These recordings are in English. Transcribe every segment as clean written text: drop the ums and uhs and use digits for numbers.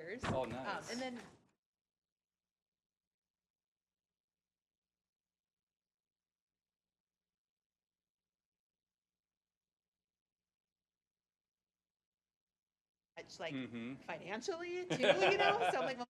pictures. Oh, nice. And then it's like financially too, you know? So I'm like, well,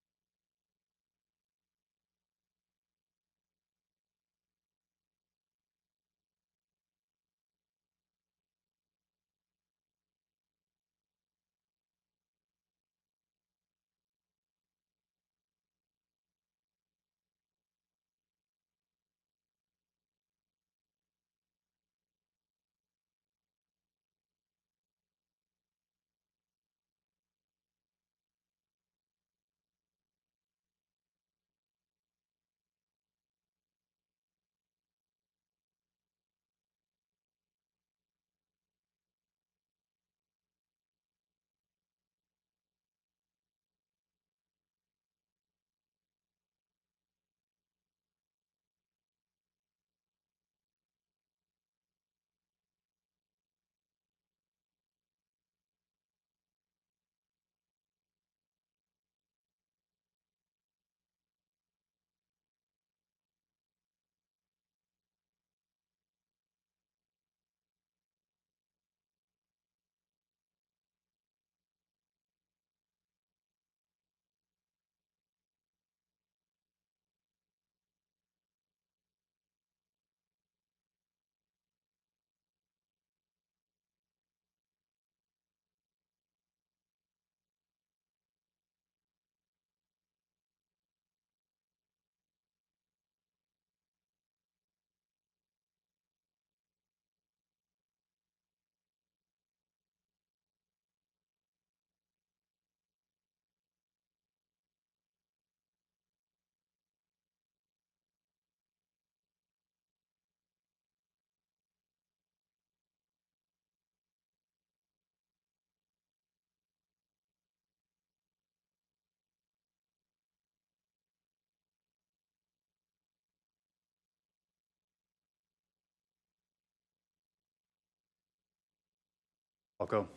I'll go.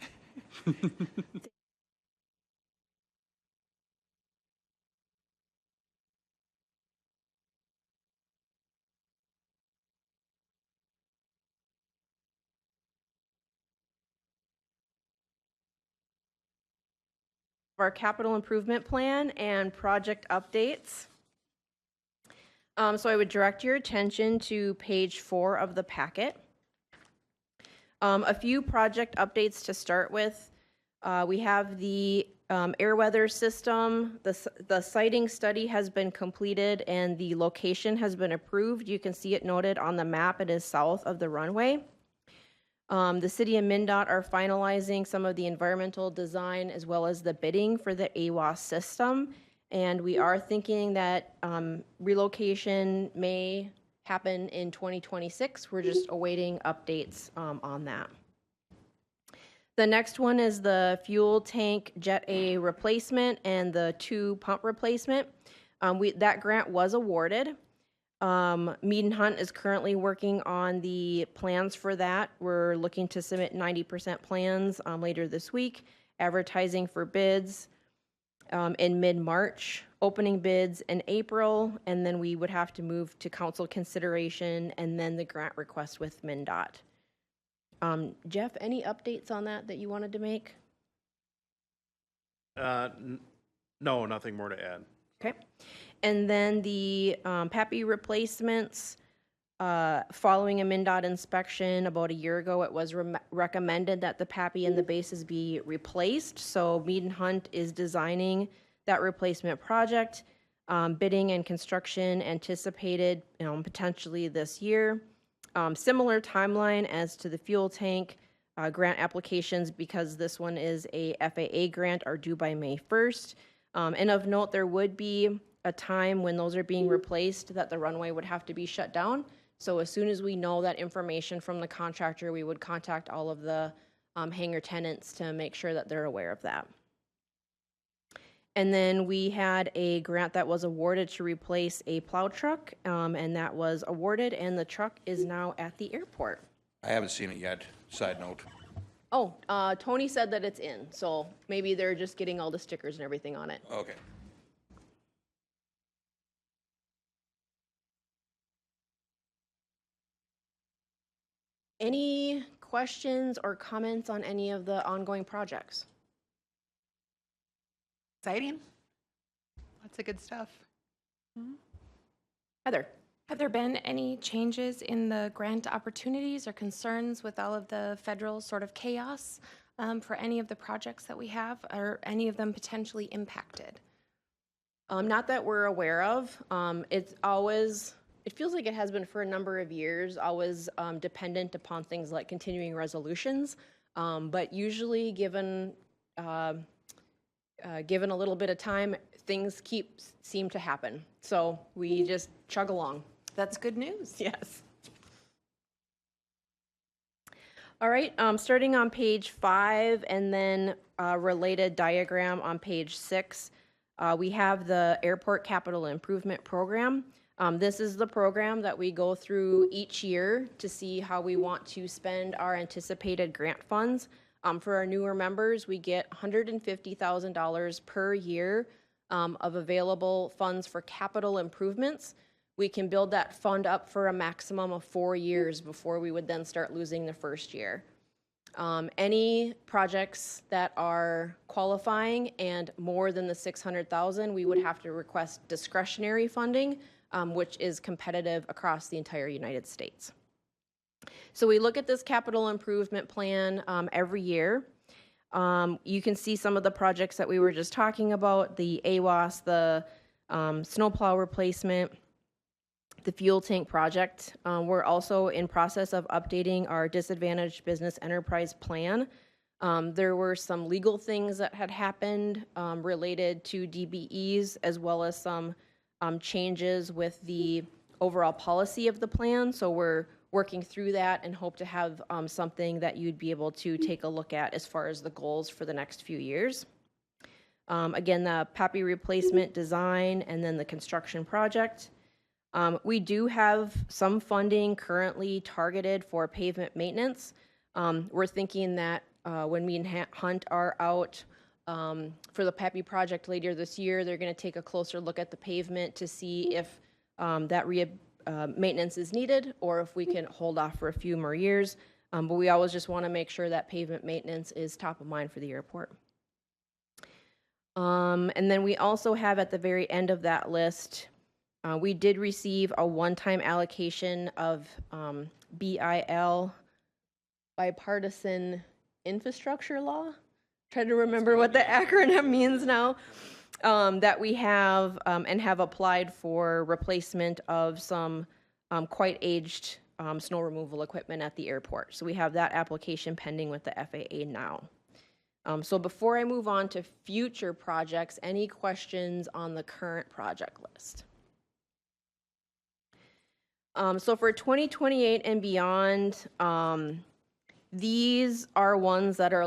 Our capital improvement plan and project updates. So I would direct your attention to page 4 of the packet. A few project updates to start with. We have the air weather system. The siting study has been completed and the location has been approved. You can see it noted on the map. It is south of the runway. The city and MnDOT are finalizing some of the environmental design as well as the bidding for the AWAS system. And we are thinking that relocation may happen in 2026. We're just awaiting updates on that. The next one is the fuel tank Jet A replacement and the 2 pump replacement. That grant was awarded. Mead and Hunt is currently working on the plans for that. We're looking to submit 90% plans later this week, advertising for bids in mid-March, opening bids in April, and then we would have to move to council consideration and then the grant request with MnDOT. Jeff, any updates on that you wanted to make? No, nothing more to add. Okay. And then the PAPI replacements, following a MnDOT inspection about a year ago, it was recommended that the PAPI and the bases be replaced. So Mead and Hunt is designing that replacement project, bidding and construction anticipated potentially this year. Similar timeline as to the fuel tank. Grant applications, because this one is a FAA grant, are due by May 1st. And of note, there would be a time when those are being replaced that the runway would have to be shut down. So as soon as we know that information from the contractor, we would contact all of the hangar tenants to make sure that they're aware of that. And then we had a grant that was awarded to replace a plow truck, and that was awarded, and the truck is now at the airport. I haven't seen it yet, side note. Oh, Tony said that it's in, so maybe they're just getting all the stickers and everything on it. Okay. Any questions or comments on any of the ongoing projects? Exciting. Lots of good stuff. Heather? Have there been any changes in the grant opportunities or concerns with all of the federal sort of chaos for any of the projects that we have? Are any of them potentially impacted? Not that we're aware of. It's always, it feels like it has been for a number of years, always dependent upon things like continuing resolutions. But usually given a little bit of time, things seem to happen. So we just chug along. That's good news. Yes. All right, starting on page 5 and then related diagram on page 6, we have the Airport Capital Improvement Program. This is the program that we go through each year to see how we want to spend our anticipated grant funds. For our newer members, we get $150,000 per year of available funds for capital improvements. We can build that fund up for a maximum of 4 years before we would then start losing the first year. Any projects that are qualifying and more than the $600,000, we would have to request discretionary funding, which is competitive across the entire United States. So we look at this capital improvement plan every year. You can see some of the projects that we were just talking about, the AWAS, the snowplow replacement, the fuel tank project. We're also in process of updating our disadvantaged business enterprise plan. There were some legal things that had happened related to DBEs, as well as some changes with the overall policy of the plan. So we're working through that and hope to have something that you'd be able to take a look at as far as the goals for the next few years. Again, the PAPI replacement design and then the construction project. We do have some funding currently targeted for pavement maintenance. We're thinking that when me and Hunt are out for the PAPI project later this year, they're going to take a closer look at the pavement to see if that maintenance is needed or if we can hold off for a few more years. But we always just want to make sure that pavement maintenance is top of mind for the airport. And then we also have at the very end of that list, we did receive a one-time allocation of BIL, Bipartisan Infrastructure Law. Trying to remember what the acronym means now. That we have and have applied for replacement of some quite aged snow removal equipment at the airport. So we have that application pending with the FAA now. So before I move on to future projects, any questions on the current project list? So for 2028 and beyond, these are ones that are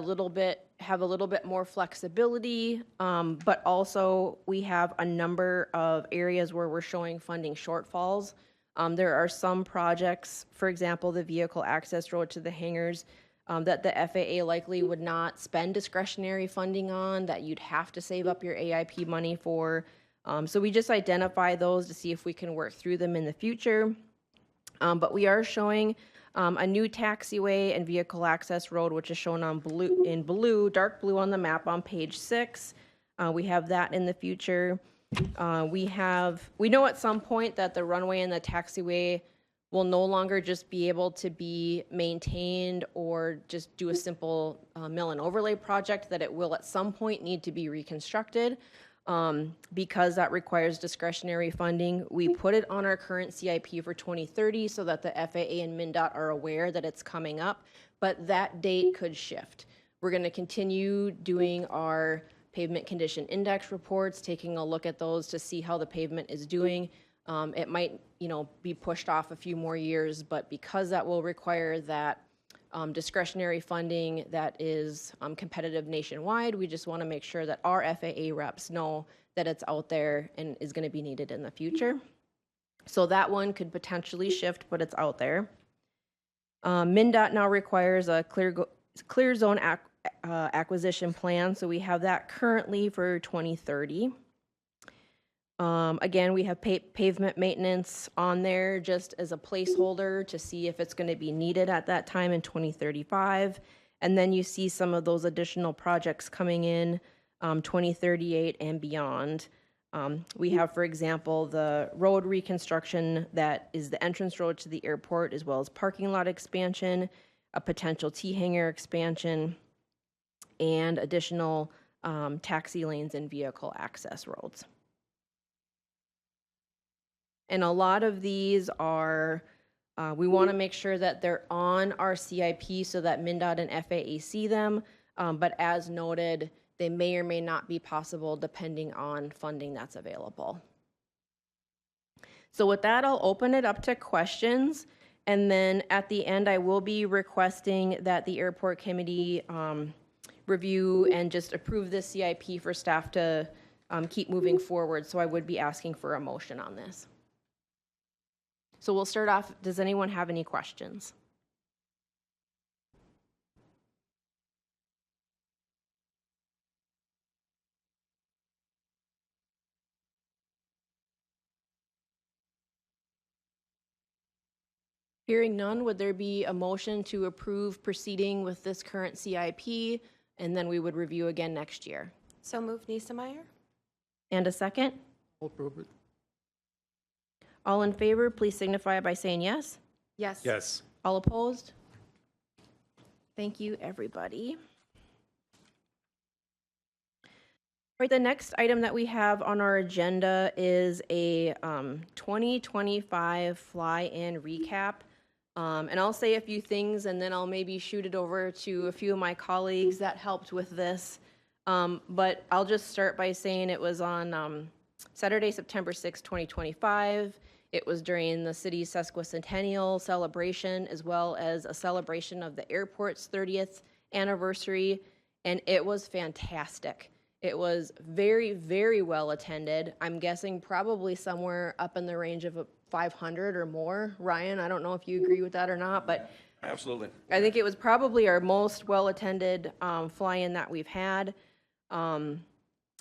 have a little bit more flexibility, but also we have a number of areas where we're showing funding shortfalls. There are some projects, for example, the vehicle access road to the hangars, that the FAA likely would not spend discretionary funding on, that you'd have to save up your AIP money for. So we just identify those to see if we can work through them in the future. But we are showing a new taxiway and vehicle access road, which is shown on dark blue on the map on page 6. We have that in the future. We know at some point that the runway and the taxiway will no longer just be able to be maintained or just do a simple mill and overlay project, that it will at some point need to be reconstructed. Because that requires discretionary funding. We put it on our current CIP for 2030 so that the FAA and MnDOT are aware that it's coming up, but that date could shift. We're going to continue doing our pavement condition index reports, taking a look at those to see how the pavement is doing. It might, be pushed off a few more years, but because that will require that discretionary funding that is competitive nationwide, we just want to make sure that our FAA reps know that it's out there and is going to be needed in the future. So that one could potentially shift, but it's out there. MnDOT now requires a clear zone acquisition plan. So we have that currently for 2030. Again, we have pavement maintenance on there just as a placeholder to see if it's going to be needed at that time in 2035. And then you see some of those additional projects coming in 2038 and beyond. We have, for example, the road reconstruction that is the entrance road to the airport, as well as parking lot expansion, a potential T-hangar expansion, and additional taxi lanes and vehicle access roads. And a lot of these are, we want to make sure that they're on our CIP so that MnDOT and FAA see them. But as noted, they may or may not be possible depending on funding that's available. So with that, I'll open it up to questions. And then at the end, I will be requesting that the airport committee review and just approve this CIP for staff to keep moving forward. So I would be asking for a motion on this. So we'll start off. Does anyone have any questions? Hearing none, would there be a motion to approve proceeding with this current CIP, and then we would review again next year? So move Niesemeyer? And a second? I'll approve it. All in favor, please signify by saying yes. Yes. Yes. All opposed? Thank you, everybody. All right, the next item that we have on our agenda is a 2025 fly-in recap. And I'll say a few things, and then I'll maybe shoot it over to a few of my colleagues that helped with this. But I'll just start by saying it was on Saturday, September 6, 2025. It was during the city's sesquicentennial celebration, as well as a celebration of the airport's 30th anniversary, and it was fantastic. It was very, very well attended. I'm guessing probably somewhere up in the range of 500 or more. Ryan, I don't know if you agree with that or not, but Absolutely. I think it was probably our most well-attended fly-in that we've had.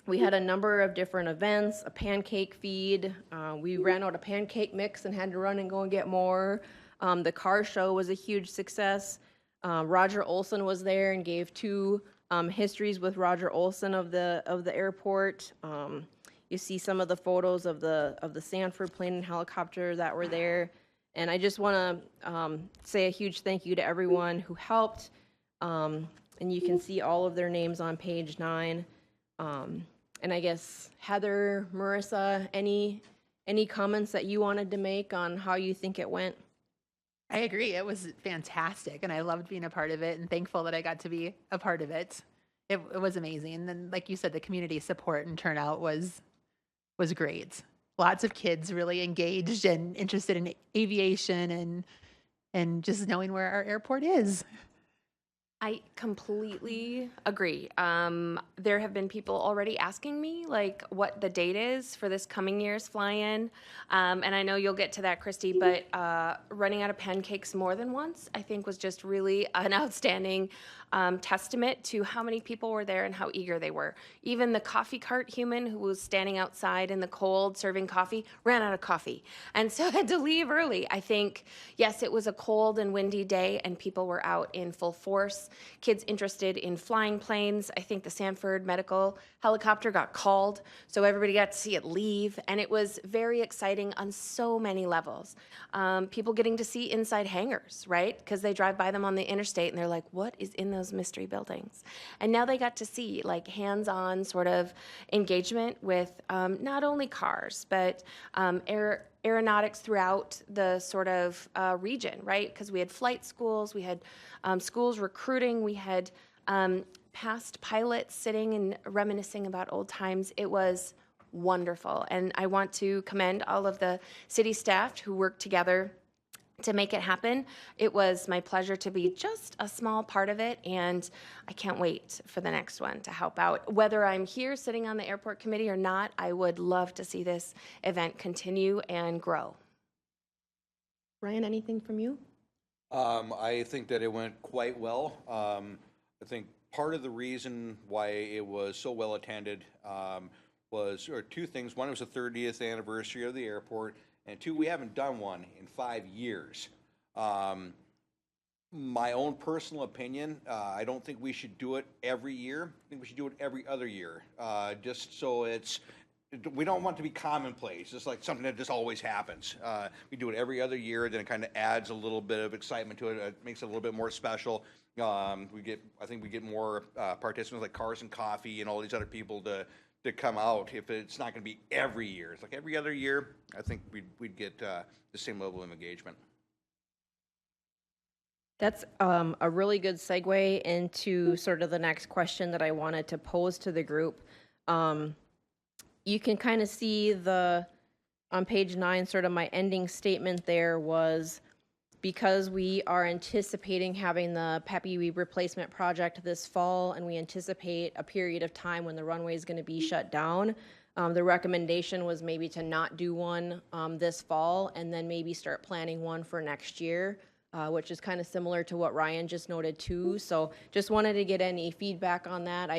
We had a number of different events, a pancake feed. We ran out of pancake mix and had to run and go and get more. The car show was a huge success. Roger Olson was there and gave two histories with Roger Olson of the airport. You see some of the photos of the Sanford plane and helicopter that were there. And I just want to say a huge thank you to everyone who helped. And you can see all of their names on page 9. And I guess Heather, Marissa, any comments that you wanted to make on how you think it went? I agree. It was fantastic, and I loved being a part of it, and thankful that I got to be a part of it. It was amazing. And then, like you said, the community support and turnout was great. Lots of kids really engaged and interested in aviation and just knowing where our airport is. I completely agree. There have been people already asking me like what the date is for this coming year's fly-in. And I know you'll get to that, Christy, but running out of pancakes more than once, I think was just really an outstanding testament to how many people were there and how eager they were. Even the coffee cart human who was standing outside in the cold serving coffee ran out of coffee and so had to leave early. I think, yes, it was a cold and windy day and people were out in full force. Kids interested in flying planes. I think the Sanford medical helicopter got called, so everybody got to see it leave, and it was very exciting on so many levels. People getting to see inside hangars, right? Because they drive by them on the interstate and they're like, what is in those mystery buildings? And now they got to see like hands-on sort of engagement with not only cars, but aeronautics throughout the sort of region, right? Because we had flight schools, we had schools recruiting, we had past pilots sitting and reminiscing about old times. It was wonderful. And I want to commend all of the city staff who worked together to make it happen. It was my pleasure to be just a small part of it, and I can't wait for the next one to help out. Whether I'm here sitting on the airport committee or not, I would love to see this event continue and grow. Ryan, anything from you? I think that it went quite well. I think part of the reason why it was so well attended or two things. One, it was the 30th anniversary of the airport, and two, we haven't done one in 5 years. My own personal opinion, I don't think we should do it every year. I think we should do it every other year, just so we don't want it to be commonplace. It's like something that just always happens. We do it every other year, then it kind of adds a little bit of excitement to it. It makes it a little bit more special. I think we get more participants like Cars and Coffee and all these other people to come out. If it's not going to be every year, it's like every other year, I think we'd get the same level of engagement. That's a really good segue into sort of the next question that I wanted to pose to the group. You can kind of see on page 9, sort of my ending statement there was, because we are anticipating having the Peppy replacement project this fall, and we anticipate a period of time when the runway is going to be shut down, the recommendation was maybe to not do one this fall, and then maybe start planning one for next year, which is kind of similar to what Ryan just noted too. So just wanted to get any feedback on that.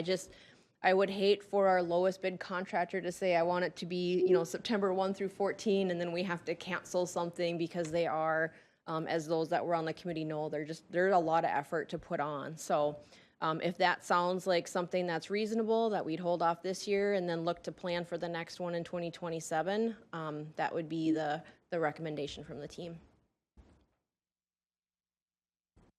I would hate for our lowest bid contractor to say, I want it to be, September 1 through 14, and then we have to cancel something because they are, as those that were on the committee know, there's a lot of effort to put on. So if that sounds like something that's reasonable, that we'd hold off this year and then look to plan for the next one in 2027, that would be the recommendation from the team.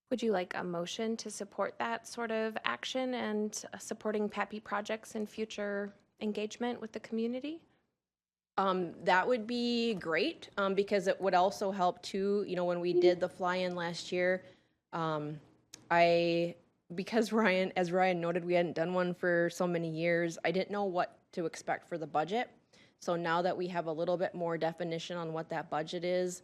Would you like a motion to support that sort of action and supporting Peppy projects and future engagement with the community? That would be great, because it would also help too, when we did the fly-in last year, because as Ryan noted, we hadn't done one for so many years, I didn't know what to expect for the budget. So now that we have a little bit more definition on what that budget is,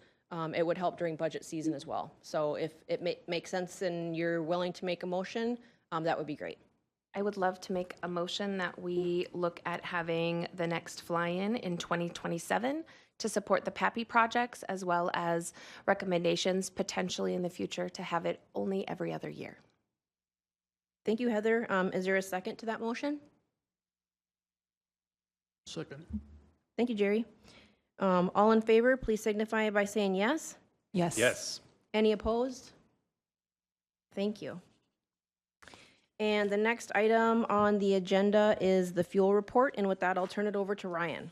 it would help during budget season as well. So if it makes sense and you're willing to make a motion, that would be great. I would love to make a motion that we look at having the next fly-in in 2027 to support the Peppy projects, as well as recommendations potentially in the future to have it only every other year. Thank you, Heather. Is there a second to that motion? Second. Thank you, Jerry. All in favor, please signify by saying yes. Yes. Yes. Any opposed? Thank you. And the next item on the agenda is the fuel report, and with that, I'll turn it over to Ryan.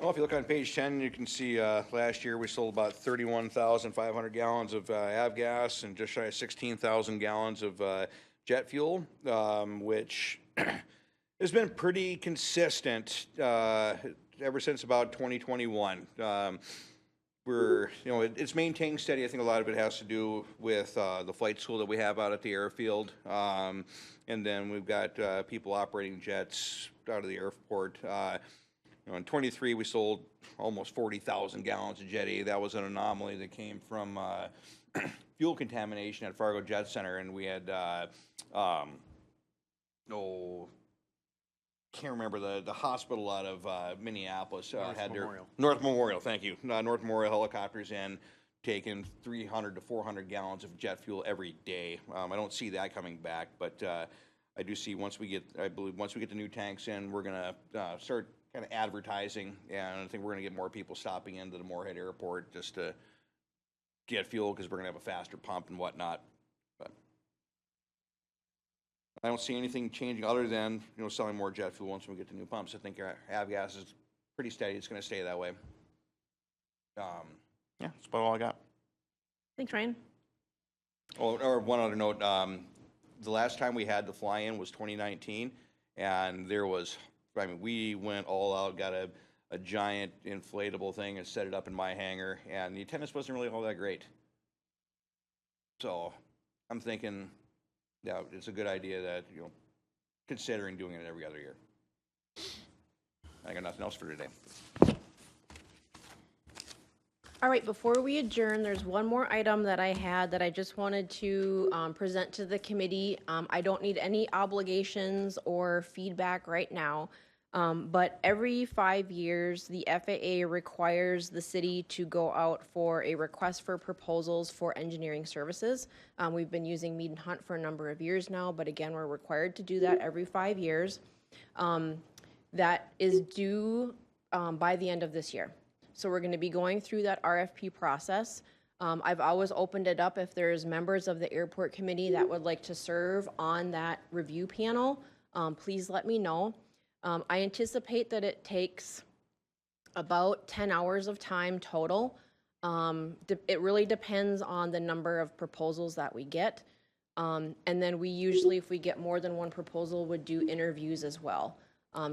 Well, if you look on page 10, you can see last year we sold about 31,500 gallons of avgas and just shy of 16,000 gallons of jet fuel, which has been pretty consistent ever since about 2021. It's maintaining steady. I think a lot of it has to do with the flight school that we have out at the airfield. And then we've got people operating jets out of the airport. In 23, we sold almost 40,000 gallons of Jet A. That was an anomaly that came from fuel contamination at Fargo Jet Center, and we had can't remember the hospital out of Minneapolis had Memorial. North Memorial. Thank you. North Memorial helicopters in, taking 300 to 400 gallons of jet fuel every day. I don't see that coming back, but I do see once we get the new tanks in, we're gonna start kind of advertising, and I think we're gonna get more people stopping into the Moorhead Airport just to get fuel because we're gonna have a faster pump and whatnot. But I don't see anything changing other than selling more jet fuel once we get the new pumps. I think our avgas is pretty steady. It's going to stay that way. Yeah, that's about all I got. Thanks, Ryan. Oh, or one other note. The last time we had the fly-in was 2019, and we went all out, got a giant inflatable thing and set it up in my hangar, and the attendance wasn't really all that great. So I'm thinking, yeah, it's a good idea that, considering doing it every other year. I got nothing else for today. All right, before we adjourn, there's one more item that I had that I just wanted to present to the committee. I don't need any obligations or feedback right now. But every 5 years, the FAA requires the city to go out for a request for proposals for engineering services. We've been using Mead and Hunt for a number of years now, but again, we're required to do that every 5 years. That is due by the end of this year. So we're going to be going through that RFP process. I've always opened it up if there's members of the airport committee that would like to serve on that review panel. Please let me know. I anticipate that it takes about 10 hours of time total. It really depends on the number of proposals that we get. And then we usually, if we get more than one proposal, would do interviews as well.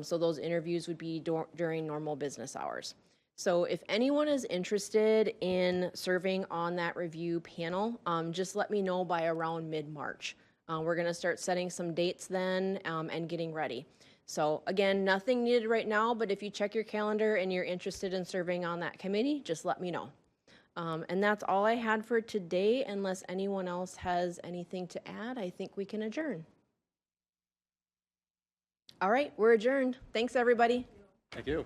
So those interviews would be during normal business hours. So if anyone is interested in serving on that review panel, just let me know by around mid-March. We're going to start setting some dates then and getting ready. So again, nothing needed right now, but if you check your calendar and you're interested in serving on that committee, just let me know. And that's all I had for today. Unless anyone else has anything to add, I think we can adjourn. All right, we're adjourned. Thanks, everybody. Thank you.